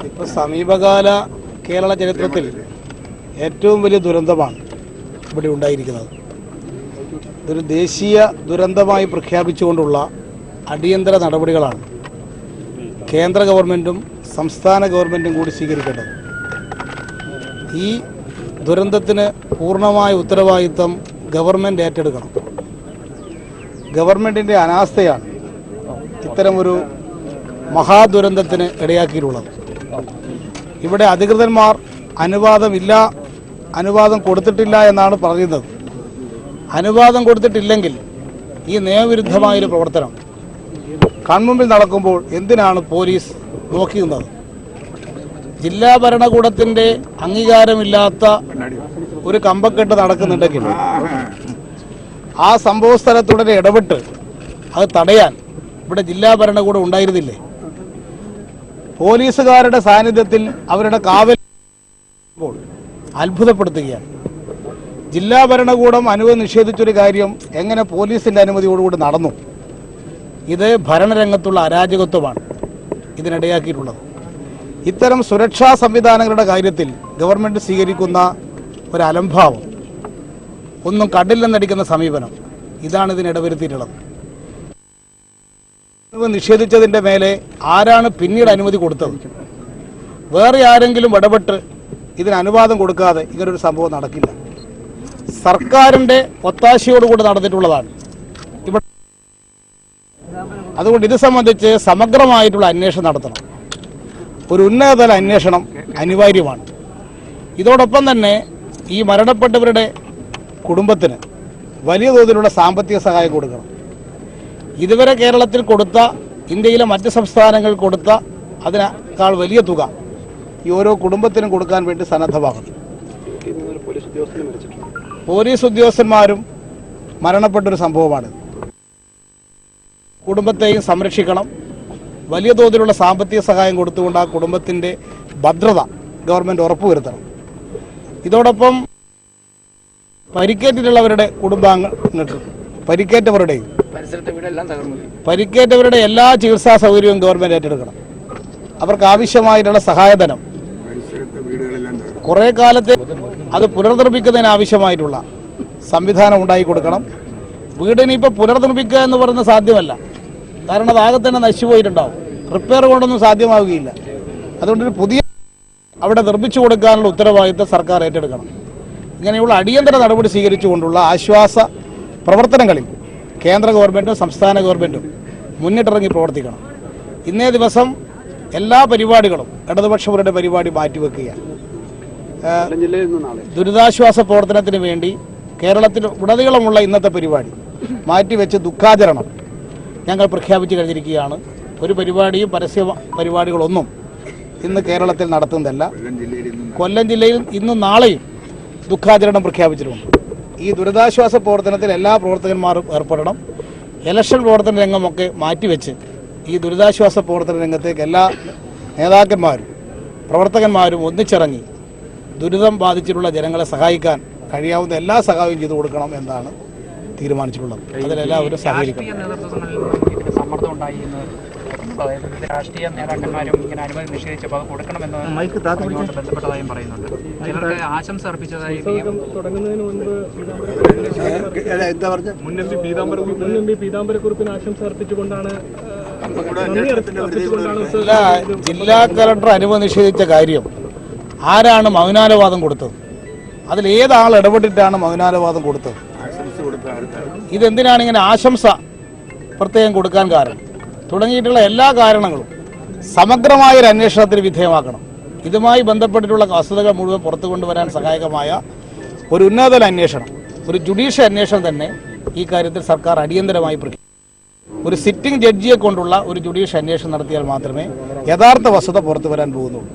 ഇപ്പോൾ സമീപകാല കേരള ചരിത്രത്തിൽ ഏറ്റവും വലിയ ദുരന്തമാണ് ഇവിടെ ഉണ്ടായിരിക്കുന്നത്. ഇതൊരു ദേശീയ ദുരന്തമായി പ്രഖ്യാപിച്ചുകൊണ്ടുള്ള അടിയന്തര നടപടികളാണ് കേന്ദ്ര ഗവൺമെൻറ്റും സംസ്ഥാന ഗവൺമെൻറ്റും കൂടി സ്വീകരിക്കേണ്ടത്. ഈ ദുരന്തത്തിന് പൂർണ്ണമായ ഉത്തരവാദിത്വം ഗവൺമെൻറ് ഏറ്റെടുക്കണം. ഗവൺമെൻറ്റിൻ്റെ അനാസ്ഥയാണ് ഇത്തരമൊരു മഹാദുരന്തത്തിന് ഇടയാക്കിയിട്ടുള്ളത്. ഇവിടെ അധികൃതന്മാർ അനുവാദം കൊടുത്തിട്ടില്ല എന്നാണ് പറയുന്നത്. അനുവാദം കൊടുത്തിട്ടില്ലെങ്കിൽ ഈ നിയമവിരുദ്ധമായൊരു പ്രവർത്തനം കൺമുമ്പിൽ നടക്കുമ്പോൾ എന്തിനാണ് പോലീസ് നോക്കി നിന്നത്? ജില്ലാ ഭരണകൂടത്തിൻ്റെ അംഗീകാരമില്ലാത്ത ഒരു കമ്പക്കെട്ട് നടക്കുന്നുണ്ടെങ്കിൽ ആ സംഭവ സ്ഥലത്തുടനെ ഇടപെട്ട് അത് തടയാൻ ഇവിടെ ജില്ലാ ഭരണകൂടം ഉണ്ടായിരുന്നില്ലേ? പോലീസുകാരുടെ സാന്നിധ്യത്തിൽ അവരുടെ കാവൽ അത്ഭുതപ്പെടുത്തുകയാണ്. ജില്ലാ ഭരണകൂടം അനുമതി നിഷേധിച്ചൊരു കാര്യം എങ്ങനെ പോലീസിൻ്റെ അനുമതിയോടുകൂടി നടന്നു? ഇത് ഭരണരംഗത്തുള്ള അരാജകത്വമാണ് ഇതിനിടയാക്കിയിട്ടുള്ളത്. ഇത്തരം സുരക്ഷാ സംവിധാനങ്ങളുടെ കാര്യത്തിൽ ഗവൺമെൻറ് സ്വീകരിക്കുന്ന ഒരു അലംഭാവം, ഒന്നും കണ്ടില്ലെന്നടിക്കുന്ന സമീപനം, ഇതാണ് ഇതിനിടവരുത്തിയിട്ടുള്ളത്. നിഷേധിച്ചതിൻ്റെ മേലെ ആരാണ് പിന്നീട് അനുമതി കൊടുത്തത്? വേറെ ആരെങ്കിലും ഇടപെട്ട് ഇതിന് അനുവാദം കൊടുക്കാതെ ഇങ്ങനൊരു സംഭവം നടക്കില്ല. സർക്കാരിൻ്റെ ഒത്താശയോടുകൂടി നടന്നിട്ടുള്ളതാണ് ഇവിടെ. അതുകൊണ്ട് ഇത് സംബന്ധിച്ച് സമഗ്രമായിട്ടുള്ള അന്വേഷണം നടത്തണം. ഒരു ഉന്നതതല അന്വേഷണം അനിവാര്യമാണ്. ഇതോടൊപ്പം തന്നെ ഈ മരണപ്പെട്ടവരുടെ കുടുംബത്തിന് വലിയ തോതിലുള്ള സാമ്പത്തിക സഹായം കൊടുക്കണം. ഇതുവരെ കേരളത്തിൽ കൊടുത്ത, ഇന്ത്യയിലെ മറ്റ് സംസ്ഥാനങ്ങൾ കൊടുത്ത അതിനേക്കാൾ വലിയ തുക ഈ ഓരോ കുടുംബത്തിനും കൊടുക്കാൻ വേണ്ടി സന്നദ്ധമാകുന്നു. പോലീസ് ഉദ്യോഗസ്ഥന്മാരും മരണപ്പെട്ടൊരു സംഭവമാണ്. കുടുംബത്തെയും സംരക്ഷിക്കണം. വലിയ തോതിലുള്ള സാമ്പത്തിക സഹായം കൊടുത്തുകൊണ്ട് ആ കുടുംബത്തിൻ്റെ ഭദ്രത ഗവൺമെൻറ് ഉറപ്പുവരുത്തണം. ഇതോടൊപ്പം പരിക്കേറ്റിട്ടുള്ളവരുടെ കുടുംബാംഗങ്ങൾക്ക് പരിക്കേറ്റവരുടെ എല്ലാ ചികിത്സാ സൗകര്യവും ഗവൺമെൻറ് ഏറ്റെടുക്കണം. അവർക്ക് ആവശ്യമായിട്ടുള്ള സഹായധനം കുറേ കാലത്തെ അത് പുനർനിർമ്മിക്കുന്നതിന് ആവശ്യമായിട്ടുള്ള സംവിധാനം ഉണ്ടാക്കി കൊടുക്കണം. വീടിന് ഇപ്പോൾ പുനർനിർമ്മിക്കുക എന്ന് പറയുന്നത് സാധ്യമല്ല. കാരണം അതാകെ തന്നെ നശിച്ചുപോയിട്ടുണ്ടാവും. റിപ്പയർ കൊണ്ടൊന്നും സാധ്യമാവുകയില്ല. അതുകൊണ്ടൊരു പുതിയ അവിടെ നിർമ്മിച്ചു കൊടുക്കാനുള്ള ഉത്തരവാദിത്തം സർക്കാർ ഏറ്റെടുക്കണം. ഇങ്ങനെയുള്ള അടിയന്തര നടപടി സ്വീകരിച്ചുകൊണ്ടുള്ള ആശ്വാസ പ്രവർത്തനങ്ങളിൽ കേന്ദ്ര ഗവൺമെൻറ്റും സംസ്ഥാന ഗവൺമെൻറ്റും മുന്നിട്ടിറങ്ങി പ്രവർത്തിക്കണം. ഇന്നേ ദിവസം എല്ലാ പരിപാടികളും ഇടതുപക്ഷവരുടെ പരിപാടി മാറ്റിവെക്കുകയാണ്. ദുരിതാശ്വാസ പ്രവർത്തനത്തിന് വേണ്ടി കേരളത്തിൽ ഉടനീളമുള്ള ഇന്നത്തെ പരിപാടി മാറ്റിവെച്ച് ദുഃഖാചരണം ഞങ്ങൾ പ്രഖ്യാപിച്ചു കഴിഞ്ഞിരിക്കുകയാണ്. ഒരു പരിപാടിയും പരസ്യ പരിപാടികളൊന്നും ഇന്ന് കേരളത്തിൽ നടത്തുന്നതല്ല. കൊല്ലം ജില്ലയിൽ ഇന്നും നാളെയും ദുഃഖാചരണം പ്രഖ്യാപിച്ചിട്ടുണ്ട്. ഈ ദുരിതാശ്വാസ പ്രവർത്തനത്തിൽ എല്ലാ പ്രവർത്തകന്മാരും ഏർപ്പെടണം. ഇലക്ഷൻ പ്രവർത്തന രംഗമൊക്കെ മാറ്റിവെച്ച് ഈ ദുരിതാശ്വാസ പ്രവർത്തന രംഗത്തേക്ക് എല്ലാ നേതാക്കന്മാരും പ്രവർത്തകന്മാരും ഒന്നിച്ചിറങ്ങി ദുരിതം ബാധിച്ചിട്ടുള്ള ജനങ്ങളെ സഹായിക്കാൻ കഴിയാവുന്ന എല്ലാ സഹായവും ചെയ്തു കൊടുക്കണം എന്നാണ് തീരുമാനിച്ചിട്ടുള്ളത്. അതിലെല്ലാവരും സഹകരിക്കണം. രാഷ്ട്രീയ നേതാക്കന്മാരും ഇങ്ങനെ അനുമതി നിഷേധിച്ചപ്പോൾ അത് കൊടുക്കണമെന്ന് ബന്ധപ്പെട്ടതായും പറയുന്നുണ്ട്. ചിലർക്ക് ആശംസ അർപ്പിച്ചതായി തുടങ്ങുന്നതിന് മുൻപ് പീതാംബരക്കുറിപ്പിന് ആശംസ അർപ്പിച്ചുകൊണ്ടാണ് ജില്ലാ കളക്ടർ അനുമതി നിഷേധിച്ച കാര്യം ആരാണ് മൗനാനുവാദം കൊടുത്തത്? അതിലേതാൾ ഇടപെട്ടിട്ടാണ് മൗനാനുവാദം കൊടുത്തത്? ഇതെന്തിനാണ് ഇങ്ങനെ ആശംസ പ്രത്യേകം കൊടുക്കാൻ കാരണം? തുടങ്ങിയിട്ടുള്ള എല്ലാ കാരണങ്ങളും സമഗ്രമായൊരു അന്വേഷണത്തിന് വിധേയമാക്കണം. ഇതുമായി ബന്ധപ്പെട്ടിട്ടുള്ള വസ്തുതകൾ മുഴുവൻ പുറത്തു കൊണ്ടുവരാൻ സഹായകമായ ഒരു ഉന്നതതല അന്വേഷണം, ഒരു ജുഡീഷ്യൽ അന്വേഷണം തന്നെ ഈ കാര്യത്തിൽ സർക്കാർ അടിയന്തരമായി പ്രഖ്യാപിക്കും. ഒരു സിറ്റിംഗ് ജഡ്ജിയെ കൊണ്ടുള്ള ഒരു ജുഡീഷ്യൽ അന്വേഷണം നടത്തിയാൽ മാത്രമേ യഥാർത്ഥ വസ്തുത പുറത്തു വരാൻ പോകുന്നുള്ളൂ.